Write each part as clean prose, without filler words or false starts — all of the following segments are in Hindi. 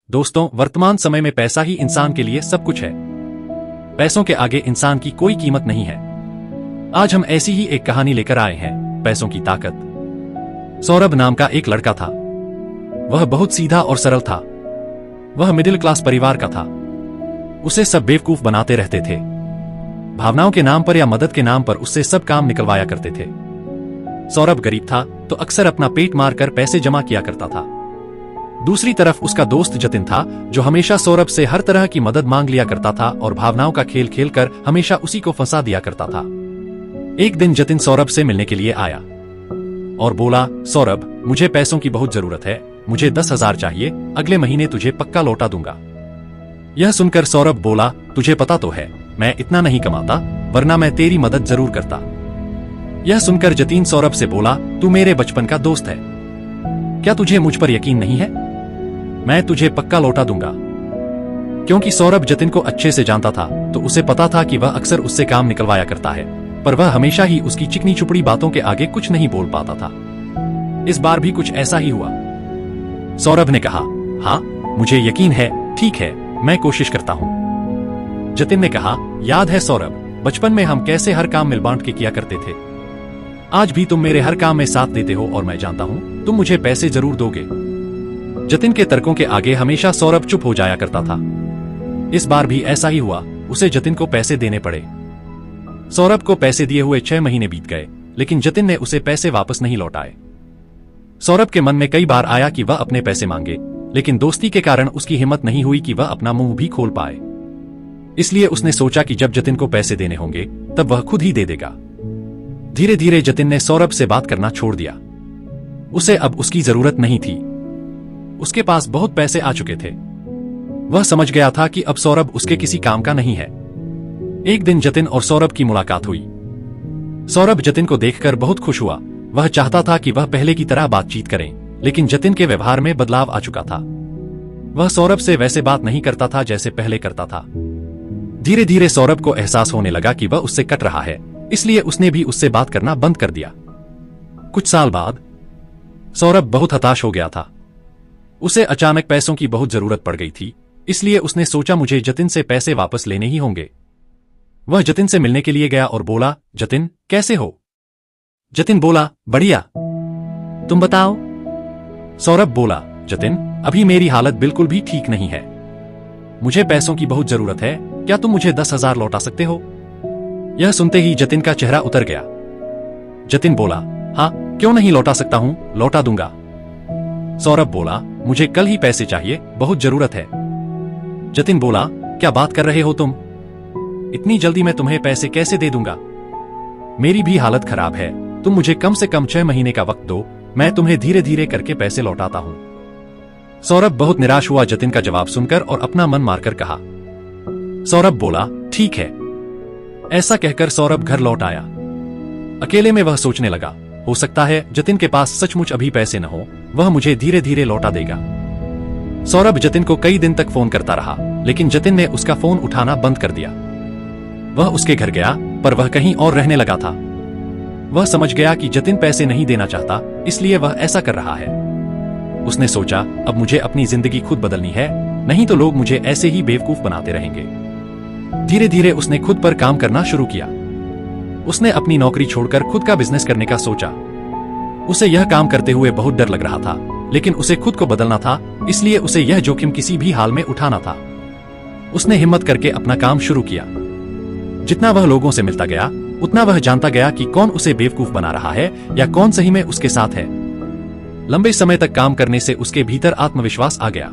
दोस्तों, वर्तमान समय में पैसा ही इंसान के लिए सब कुछ है। पैसों के आगे इंसान की कोई कीमत नहीं है। आज हम ऐसी ही एक कहानी लेकर आए हैं, पैसों की ताकत। सौरभ नाम का एक लड़का था। वह बहुत सीधा और सरल था। वह मिडिल क्लास परिवार का था। उसे सब बेवकूफ बनाते रहते थे। भावनाओं के नाम पर या मदद के नाम पर उससे सब काम निकलवाया करते थे। सौरभ गरीब था तो अक्सर अपना पेट मारकर पैसे जमा किया करता था। दूसरी तरफ उसका दोस्त जतिन था, जो हमेशा सौरभ से हर तरह की मदद मांग लिया करता था और भावनाओं का खेल खेलकर हमेशा उसी को फंसा दिया करता था। एक दिन जतिन सौरभ से मिलने के लिए आया और बोला, सौरभ, मुझे पैसों की बहुत जरूरत है। मुझे 10,000 चाहिए। अगले महीने तुझे पक्का लौटा दूंगा। यह सुनकर सौरभ बोला, तुझे पता तो है मैं इतना नहीं कमाता, वरना मैं तेरी मदद जरूर करता। यह सुनकर जतिन सौरभ से बोला, तू मेरे बचपन का दोस्त है, क्या तुझे मुझ पर यकीन नहीं है? मैं तुझे पक्का लौटा दूंगा। क्योंकि सौरभ जतिन को अच्छे से जानता था, तो उसे पता था कि वह अक्सर उससे काम निकलवाया करता है, पर वह हमेशा ही उसकी चिकनी चुपड़ी बातों के आगे कुछ नहीं बोल पाता था। इस बार भी कुछ ऐसा ही हुआ। सौरभ ने कहा, हाँ, मुझे यकीन है, ठीक है, मैं कोशिश करता हूं। जतिन ने कहा, याद है सौरभ, बचपन में हम कैसे हर काम मिल बांट के किया करते थे। आज भी तुम मेरे हर काम में साथ देते हो और मैं जानता हूं तुम मुझे पैसे जरूर दोगे। जतिन के तर्कों के आगे हमेशा सौरभ चुप हो जाया करता था। इस बार भी ऐसा ही हुआ। उसे जतिन को पैसे देने पड़े। सौरभ को पैसे दिए हुए 6 महीने बीत गए, लेकिन जतिन ने उसे पैसे वापस नहीं लौटाए। सौरभ के मन में कई बार आया कि वह अपने पैसे मांगे, लेकिन दोस्ती के कारण उसकी हिम्मत नहीं हुई कि वह अपना मुंह भी खोल पाए। इसलिए उसने सोचा कि जब जतिन को पैसे देने होंगे तब वह खुद ही दे देगा। धीरे धीरे जतिन ने सौरभ से बात करना छोड़ दिया। उसे अब उसकी जरूरत नहीं थी। उसके पास बहुत पैसे आ चुके थे। वह समझ गया था कि अब सौरभ उसके किसी काम का नहीं है। एक दिन जतिन और सौरभ की मुलाकात हुई। सौरभ जतिन को देखकर बहुत खुश हुआ। वह चाहता था कि वह पहले की तरह बातचीत करें, लेकिन जतिन के व्यवहार में बदलाव आ चुका था। वह सौरभ से वैसे बात नहीं करता था जैसे पहले करता था। धीरे धीरे सौरभ को एहसास होने लगा कि वह उससे कट रहा है, इसलिए उसने भी उससे बात करना बंद कर दिया। कुछ साल बाद सौरभ बहुत हताश हो गया था। उसे अचानक पैसों की बहुत जरूरत पड़ गई थी, इसलिए उसने सोचा मुझे जतिन से पैसे वापस लेने ही होंगे। वह जतिन से मिलने के लिए गया और बोला, जतिन, कैसे हो? जतिन बोला, बढ़िया, तुम बताओ। सौरभ बोला, जतिन, अभी मेरी हालत बिल्कुल भी ठीक नहीं है। मुझे पैसों की बहुत जरूरत है। क्या तुम मुझे 10,000 लौटा सकते हो? यह सुनते ही जतिन का चेहरा उतर गया। जतिन बोला, हाँ, क्यों नहीं लौटा सकता हूं, लौटा दूंगा। सौरभ बोला, मुझे कल ही पैसे चाहिए, बहुत जरूरत है। जतिन बोला, क्या बात कर रहे हो तुम? इतनी जल्दी मैं तुम्हें पैसे कैसे दे दूंगा? मेरी भी हालत खराब है। तुम मुझे कम से कम 6 महीने का वक्त दो, मैं तुम्हें धीरे धीरे करके पैसे लौटाता हूं। सौरभ बहुत निराश हुआ जतिन का जवाब सुनकर और अपना मन मारकर कहा। सौरभ बोला, ठीक है। ऐसा कहकर सौरभ घर लौट आया। अकेले में वह सोचने लगा, हो सकता है जतिन के पास सचमुच अभी पैसे न हो, वह मुझे धीरे धीरे लौटा देगा। सौरभ जतिन को कई दिन तक फोन करता रहा, लेकिन जतिन ने उसका फोन उठाना बंद कर दिया। वह उसके घर गया, पर वह कहीं और रहने लगा था। वह समझ गया कि जतिन पैसे नहीं देना चाहता, इसलिए वह ऐसा कर रहा है। उसने सोचा, अब मुझे अपनी जिंदगी खुद बदलनी है, नहीं तो लोग मुझे ऐसे ही बेवकूफ बनाते रहेंगे। धीरे धीरे उसने खुद पर काम करना शुरू किया। उसने अपनी नौकरी छोड़कर खुद का बिजनेस करने का सोचा। उसे यह काम करते हुए बहुत डर लग रहा था, लेकिन उसे खुद को बदलना था, इसलिए उसे यह जोखिम किसी भी हाल में उठाना था। उसने हिम्मत करके अपना काम शुरू किया। जितना वह लोगों से मिलता गया, उतना वह जानता गया कि कौन उसे बेवकूफ बना रहा है या कौन सही में उसके साथ है। लंबे समय तक काम करने से उसके भीतर आत्मविश्वास आ गया।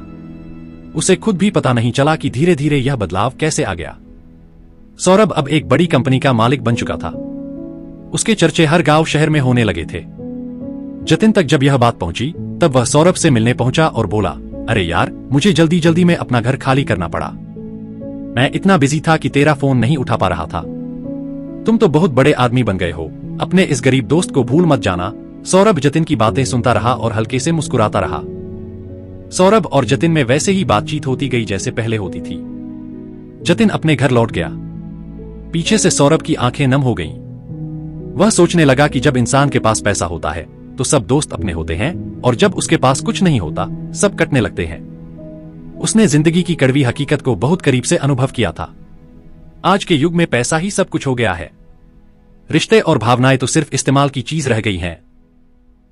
उसे खुद भी पता नहीं चला कि धीरे धीरे यह बदलाव कैसे आ गया। सौरभ अब एक बड़ी कंपनी का मालिक बन चुका था। उसके चर्चे हर गांव शहर में होने लगे थे। जतिन तक जब यह बात पहुंची, तब वह सौरभ से मिलने पहुंचा और बोला, अरे यार, मुझे जल्दी जल्दी में अपना घर खाली करना पड़ा। मैं इतना बिजी था कि तेरा फोन नहीं उठा पा रहा था। तुम तो बहुत बड़े आदमी बन गए हो, अपने इस गरीब दोस्त को भूल मत जाना। सौरभ जतिन की बातें सुनता रहा और हल्के से मुस्कुराता रहा। सौरभ और जतिन में वैसे ही बातचीत होती गई जैसे पहले होती थी। जतिन अपने घर लौट गया। पीछे से सौरभ की आंखें नम हो गईं। वह सोचने लगा कि जब इंसान के पास पैसा होता है तो सब दोस्त अपने होते हैं, और जब उसके पास कुछ नहीं होता सब कटने लगते हैं। उसने जिंदगी की कड़वी हकीकत को बहुत करीब से अनुभव किया था। आज के युग में पैसा ही सब कुछ हो गया है। रिश्ते और भावनाएं तो सिर्फ इस्तेमाल की चीज रह गई हैं।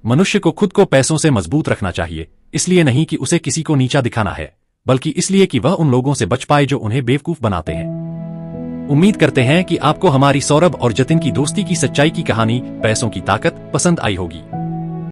मनुष्य को खुद को पैसों से मजबूत रखना चाहिए, इसलिए नहीं कि उसे किसी को नीचा दिखाना है, बल्कि इसलिए कि वह उन लोगों से बच पाए जो उन्हें बेवकूफ बनाते हैं। उम्मीद करते हैं कि आपको हमारी सौरभ और जतिन की दोस्ती की सच्चाई की कहानी पैसों की ताकत पसंद आई होगी।